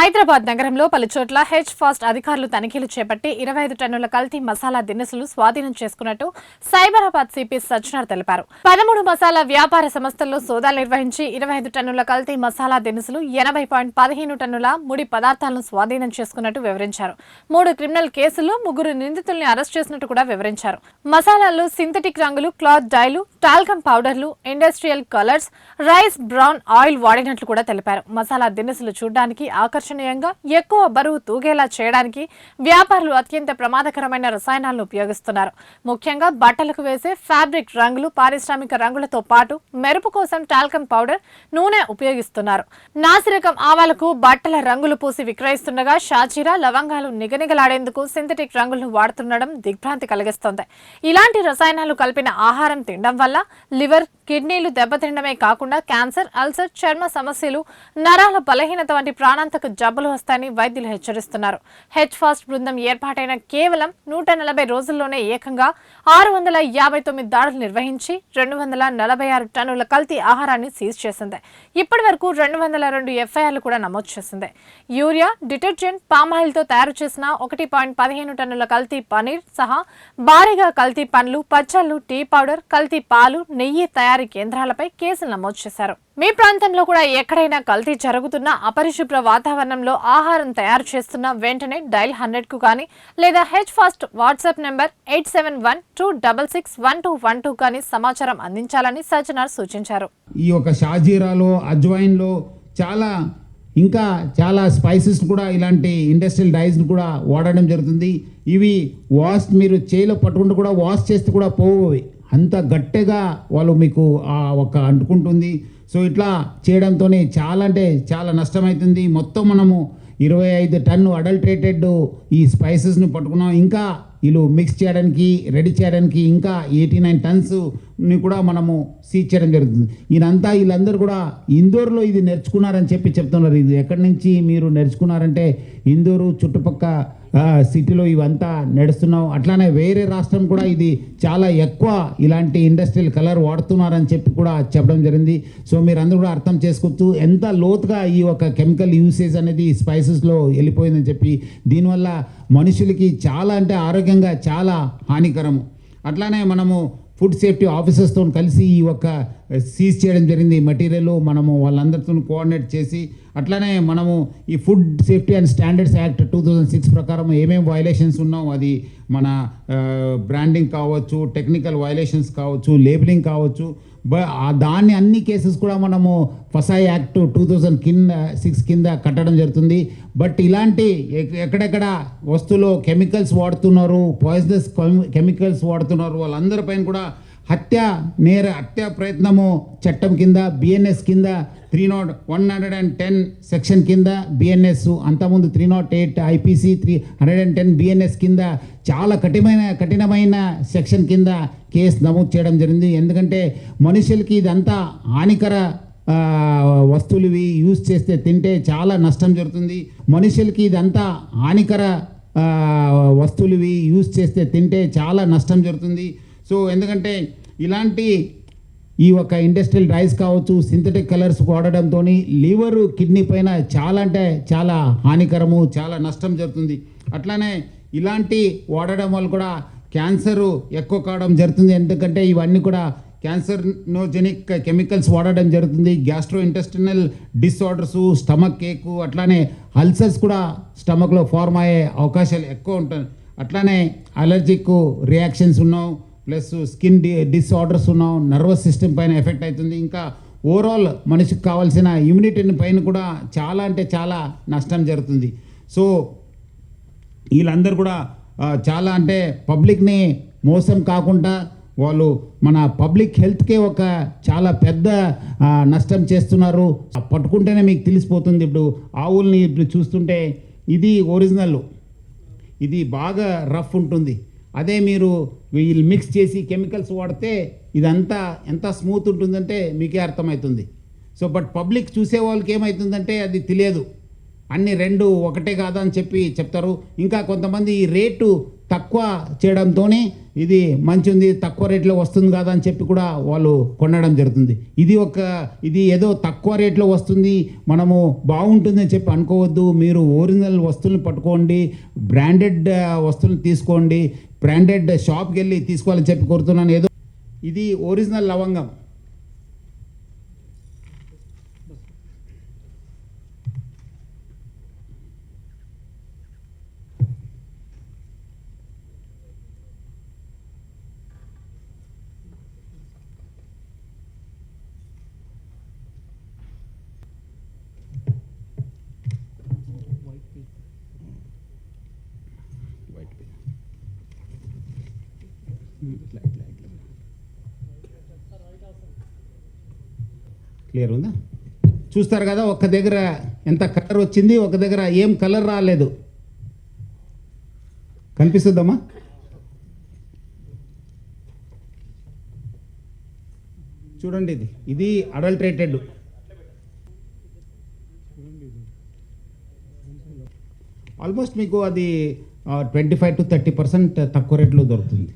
హైదరాబాద్ నగరంలో పలుచోట్ల H fast అధికారులు తనిఖీలు చేపట్టి 25 టన్నుల కల్తీ మసాలా దినుసులు స్వాధీనం చేసుకున్నట్టు సైబరాబాద్ సిపి సజ్జనార్ తెలిపారు. 13 మసాలా వ్యాపార సంస్థల్లో సోదాలు నిర్వహించి 25 టన్నుల కల్తీ మసాలా దినుసులు 80.15 టన్నుల ముడి పదార్థాలను స్వాధీనం చేసుకున్నట్టు వివరించారు. 3 క్రిమినల్ కేసుల్లో 3 నిందితుల్ని అరెస్ట్ చేసినట్టు కూడా వివరించారు. మసాలాల్లో సింథటిక్ రంగులు, క్లాత్ డైలు, టాల్కమ్ పౌడర్లు, industrial colours, rice brown oil వాడినట్లు కూడా తెలిపారు. మసాలా దినుసులు చూడడానికి ఆకర్షణీయంగా ఎక్కువ బరువు తూగేలా చేయడానికి వ్యాపారులు అత్యంత ప్రమాదకరమైన రసాయనాలను ఉపయోగిస్తున్నారు. ముఖ్యంగా బట్టలకు వేసే ఫ్యాబ్రిక్ రంగులు, పారిశ్రామిక రంగులతో పాటు మెరుపు కోసం టాల్కమ్ పౌడర్, నూనె ఉపయోగిస్తున్నారు. నాసిరకం ఆవాలకు బట్టల రంగులు పూసి విక్రయిస్తుండగా షాజీరా, లవంగాలు నిగనిగలాడేందుకు సింథటిక్ రంగులను వాడుతుండడం దిగ్భ్రాంతి కలిగిస్తోంది. ఇలాంటి రసాయనాలు కలిపిన ఆహారం తినడం వల్ల లివర్, కిడ్నీలు దెబ్బతినడమే కాకుండా క్యాన్సర్, అల్సర్, చర్మ సమస్యలు, నరాల బలహీనత వంటి ప్రాణాంతక జబ్బులు వస్తాయని వైద్యులు హెచ్చరిస్తున్నారు. హెచ్ ఫాస్ట్ బృందం ఏర్పాటైన కేవలం 140 రోజుల్లోనే ఏకంగా 659 దాడులు నిర్వహించి 246 టన్నుల కల్తీ ఆహారాన్ని సీజ్ చేసింది. ఇప్పటి వరకు 202 ఎఫ్ఐఆర్లు కూడా నమోదు చేసింది. యూరియా, డిటర్జెంట్, పామాయిల్తో తయారు చేసిన 1.15 టన్నుల కల్తీ పనీర్ సహా భారీగా కల్తీ పండ్లు, పచ్చళ్లు, టీ పౌడర్, కల్తీ పాలు, నెయ్యి తయారీ కేంద్రాలపై కేసులు నమోదు చేశారు. మీ ప్రాంతంలో కూడా ఎక్కడైనా కల్తీ జరుగుతున్నా, అపరిశుభ్ర వాతావరణంలో ఆహారం తయారు చేస్తున్న వెంటనే డైల్ 100కు కానీ లేదా హెచ్ ఫాస్ట్ వాట్సాప్ నెంబర్ 8712661212 కానీ సమాచారం అందించాలని సజ్జనార్ సూచించారు. ఈ యొక్క షాజీరాలో, అజ్వైన్లో ఇంకా చాలా స్పైసెస్ కూడా ఇలాంటి ఇండస్ట్రియల్ డైస్ కూడా వాడడం జరుగుతుంది. ఇవి మీరు చేయిలో పట్టుకుంటూ కూడా వాష్ చేస్తే కూడా పోవి, అంత గట్టిగా వాళ్ళు మీకు అంటుకుంటుంది. సో ఇట్లా చేయడంతో చాలా నష్టమవుతుంది. మొత్తం మనము 25 టన్ను అడల్ట్రేటెడ్ ఈ స్పైసెస్ని పట్టుకున్నాం. ఇంకా వీళ్ళు మిక్స్ చేయడానికి, రెడీ చేయడానికి ఇంకా 89 టన్స్ని కూడా మనము సీజ్ చేయడం జరుగుతుంది. వీళ్ళందరూ కూడా ఇందోర్లో ఇది నేర్చుకున్నారని చెప్తున్నారు. ఇది ఎక్కడి నుంచి మీరు నేర్చుకున్నారంటే ఇందోరు చుట్టుపక్క సిటీలో ఇవంతా నడుస్తున్నాం. అట్లానే వేరే రాష్ట్రం కూడా ఇది చాలా ఎక్కువ ఇలాంటి ఇండస్ట్రియల్ కలర్ వాడుతున్నారని కూడా చెప్పడం జరిగింది. సో మీరు అందరూ కూడా అర్థం చేసుకోవచ్చు ఎంత లోతుగా ఈ ఒక కెమికల్ యూసేజ్ అనేది స్పైసెస్లో వెళ్ళిపోయిందని చెప్పి. దీనివల్ల మనుషులకి చాలా ఆరోగ్యంగా చాలా హానికరము. అట్లానే మనము ఫుడ్ సేఫ్టీ ఆఫీసర్స్తో కలిసి ఈ ఒక సీజ్ చేయడం జరిగింది మెటీరియల్. మనము వాళ్ళందరితో కోఆర్డినేట్ చేసి అట్లానే మనము ఈ food safety and standards act 2006 ప్రకారం ఏమేమి వైలేషన్స్ ఉన్నాం, అది మన బ్రాండింగ్ కావచ్చు, టెక్నికల్ వైలేషన్స్ కావచ్చు, లేబులింగ్ కావచ్చు, దాన్ని అన్ని కేసెస్ కూడా మనము ఫసాయి యాక్ట్ 2006 కింద కట్టడం జరుగుతుంది. బట్ ఇలాంటి ఎక్కడెక్కడ వస్తువులో కెమికల్స్ వాడుతున్నారు, పాయిజనస్ కెమికల్స్ వాడుతున్నారు, వాళ్ళందరిపైన కూడా హత్య ప్రయత్నము చట్టం కింద, బిఎన్ఎస్ కింద 110 సెక్షన్ కింద బిఎన్ఎస్, అంతకుముందు 308 ఐపీసీ 310 బిఎన్ఎస్ కింద చాలా కఠినమైన సెక్షన్ కింద కేసు నమోదు చేయడం జరిగింది. ఎందుకంటే మనుషులకి ఇదంతా హానికర వస్తువులు యూజ్ చేస్తే తింటే చాలా నష్టం జరుగుతుంది. మనుషులకి ఇదంతా హానికర వస్తువులు యూజ్ చేస్తే తింటే చాలా నష్టం జరుగుతుంది. సో ఎందుకంటే ఇలాంటి ఈ ఒక ఇండస్ట్రియల్ రైస్ కావచ్చు, సింథటిక్ కలర్స్ వాడడంతో లివరు, కిడ్నీ పైన చాలా హానికరము, చాలా నష్టం జరుగుతుంది. అట్లానే ఇలాంటి వాడడం వల్ల కూడా క్యాన్సరు ఎక్కువ కావడం జరుగుతుంది. ఎందుకంటే ఇవన్నీ కూడా క్యాన్సర్నోజెనిక్ కెమికల్స్ వాడడం జరుగుతుంది. గ్యాస్ట్రో ఇంటెస్టినల్ డిసార్డర్సు, స్టమక్ ఏకు, అట్లానే అల్సర్స్ కూడా స్టమక్లో ఫార్మ్ అయ్యే అవకాశాలు ఎక్కువ ఉంటాయి. అట్లానే అలర్జిక్ రియాక్షన్స్ ఉన్నావు, ప్లస్ స్కిన్ డిసార్డర్స్ ఉన్నాం, నర్వస్ సిస్టమ్ పైన ఎఫెక్ట్ అవుతుంది. ఇంకా ఓవరాల్ మనిషికి కావాల్సిన ఇమ్యూనిటీ పైన కూడా చాలా నష్టం జరుగుతుంది. సో వీళ్ళందరూ కూడా పబ్లిక్ని మోసం కాకుండా వాళ్ళు మన పబ్లిక్ హెల్త్కే ఒక చాలా పెద్ద నష్టం చేస్తున్నారు. పట్టుకుంటేనే మీకు తెలిసిపోతుంది. ఇప్పుడు ఆవుల్ని ఇప్పుడు చూస్తుంటే ఇది ఒరిజినల్, ఇది బాగా రఫ్ ఉంటుంది. అదే మీరు వీళ్ళు మిక్స్ చేసి కెమికల్స్ వాడితే ఇదంతా ఎంత స్మూత్ ఉంటుందంటే మీకే అర్థమవుతుంది. సో బట్ పబ్లిక్ చూసే వాళ్ళకి ఏమవుతుందంటే అది తెలియదు. అన్ని రెండు ఒకటే కాదా అని చెప్పి చెప్తారు. ఇంకా కొంతమంది ఈ రేటు తక్కువ చేయడంతోనే ఇది మంచి ఉంది, తక్కువ రేట్లో వస్తుంది కదా అని చెప్పి కూడా వాళ్ళు కొనడం జరుగుతుంది. ఇది ఏదో తక్కువ రేట్లో వస్తుంది, మనము బాగుంటుంది అని చెప్పి అనుకోవద్దు. మీరు ఒరిజినల్ వస్తువులను పట్టుకోండి, బ్రాండెడ్ వస్తువులను తీసుకోండి, బ్రాండెడ్ షాప్కి వెళ్ళి తీసుకోవాలని చెప్పి కోరుతున్నాను. ఏదో ఇది ఒరిజినల్ లవంగం. క్లియర్ ఉందా? చూస్తారు కదా, ఒక దగ్గర ఎంత కలర్ వచ్చింది, ఒక దగ్గర ఏం కలర్ రాలేదు. కనిపిస్తుందమ్మా? చూడండి, ఇది అడల్ట్రేటెడ్. ఆల్మోస్ట్ మీకు అది 25 to 30% తక్కువ రేట్లో దొరుకుతుంది.